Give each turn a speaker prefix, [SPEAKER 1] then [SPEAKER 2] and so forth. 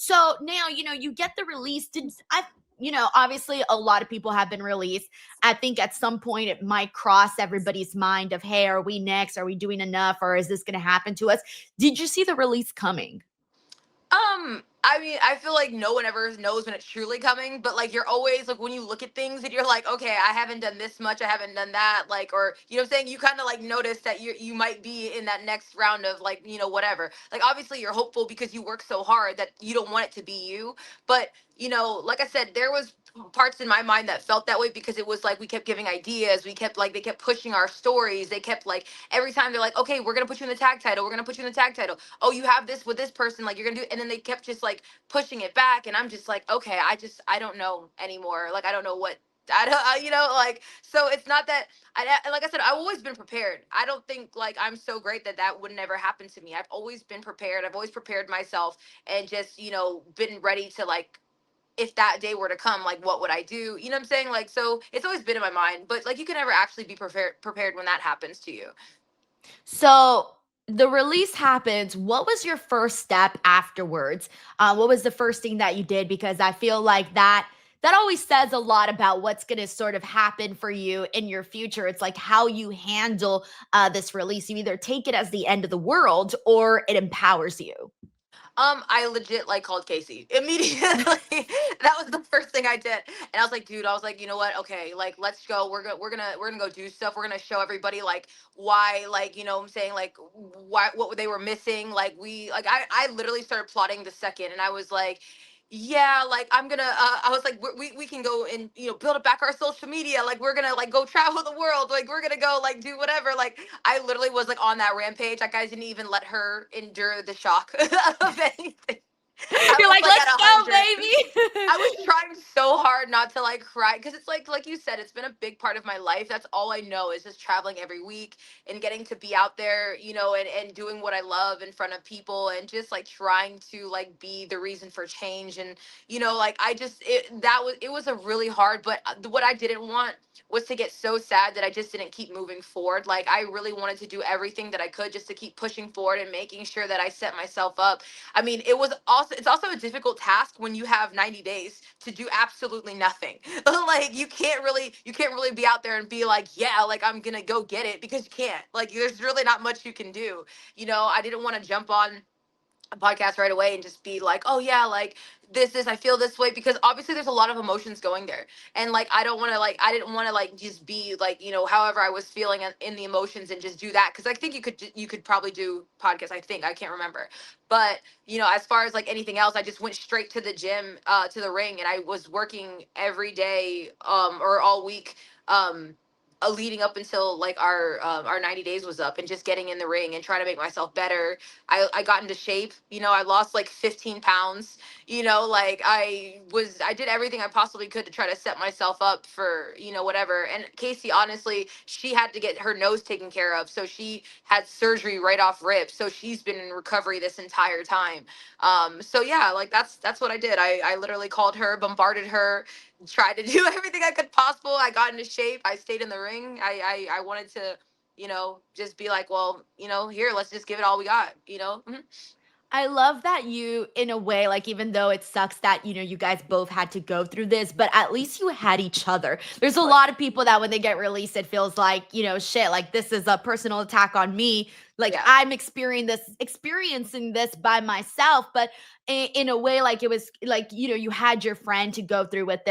[SPEAKER 1] So now, you get the release. Obviously a lot of people have been released. I think at some point it might cross everybody's mind of, hey, are we next? Are we doing enough? Or is this going to happen to us? Did you see the release coming?
[SPEAKER 2] I mean, I feel like no one ever knows when it's truly coming, but like you're always like when you look at things and you're like, okay, I haven't done this much, I haven't done that, like, or you know what I'm saying? You kind of like notice that you might be in that next round of like, whatever. Like obviously you're hopeful because you work so hard that you don't want it to be you, but like I said, there was parts in my mind that felt that way because it was like we kept giving ideas, we kept like they kept pushing our stories, they kept like every time they're like, okay, we're gonna put you in the tag title, we're gonna put you in the tag title, oh, you have this with this person, like you're gonna do, and then they kept just like pushing it back, and I'm just like, okay, I don't know anymore, like I don't know what. I don't, like, so it's not that like I said, I've always been prepared. I don't think like I'm so great that that would never happen to me. I've always been prepared. I've always prepared myself and just, been ready to like, if that day were to come, like what would I do? You know what I'm saying? Like, so it's always been in my mind, but like you can never actually be prepared when that happens to you.
[SPEAKER 1] So the release happens. What was your first step afterwards? What was the first thing that you did? Because I feel like that always says a lot about what's going to sort of happen for you in your future. It's like how you handle this release. You either take it as the end of the world or it empowers you.
[SPEAKER 2] I legit like called Casey immediately. That was the first thing I did, and I was like, dude, I was like, you know what? Okay, like let's go. We're gonna go do stuff. We're gonna show everybody like why, like what I'm saying, like why what they were missing. Like I literally started plotting the second, and I was like. Yeah, like I'm gonna. I was like, we can go and build up back our social media. Like we're gonna like go travel the world. Like we're gonna go like do whatever. Like I literally was like on that rampage. Like I didn't even let her endure the shock of anything. I
[SPEAKER 1] You're
[SPEAKER 2] was
[SPEAKER 1] like,
[SPEAKER 2] like
[SPEAKER 1] let's
[SPEAKER 2] at
[SPEAKER 1] go,
[SPEAKER 2] 100. I was
[SPEAKER 1] baby.
[SPEAKER 2] trying so hard not to like cry because it's like you said, it's been a big part of my life. That's all I know is just traveling every week and getting to be out there, and doing what I love in front of people and just like trying to like be the reason for change. And like I just it was a really hard, but what I didn't want was to get so sad that I just didn't keep moving forward. Like I really wanted to do everything that I could just to keep pushing forward and making sure that I set myself up. I mean, it's also a difficult task when you have 90 days to do absolutely nothing. Like you can't really be out there and be like, yeah, like I'm going to go get it because you can't. Like there's really not much you can do. I didn't want to jump on a podcast right away and just be like, oh yeah, like this I feel this way because obviously there's a lot of emotions going there. And like I didn't want to like just be like, however I was feeling in the emotions and just do that because I think you could probably do podcasts. I think I can't remember. But, as far as like anything else, I just went straight to the gym, to the ring, and I was working every day or all week leading up until like our 90 days was up and just getting in the ring and trying to make myself better. I got into shape. I lost like 15 pounds. Like I did everything I possibly could to try to set myself up for, whatever. And Casey, honestly, she had to get her nose taken care of. So she had surgery right off rip. So she's been in recovery this entire time. So yeah, like that's what I did. I literally called her, bombarded her, tried to do everything I could possible. I got into shape. I stayed in the ring. I wanted to, just be like, well, here, let's just give it all we got, Mhm.
[SPEAKER 1] I love that you, in a way, like, even though it sucks that, you guys both had to go through this, but at least you had each other. There's a
[SPEAKER 2] Right.
[SPEAKER 1] lot of people that when they get released, it feels like, shit, like this is a personal attack on me. Like
[SPEAKER 2] Yeah.
[SPEAKER 1] I'm experiencing this by myself. But in a way, like it was like, you had your friend to go through with this.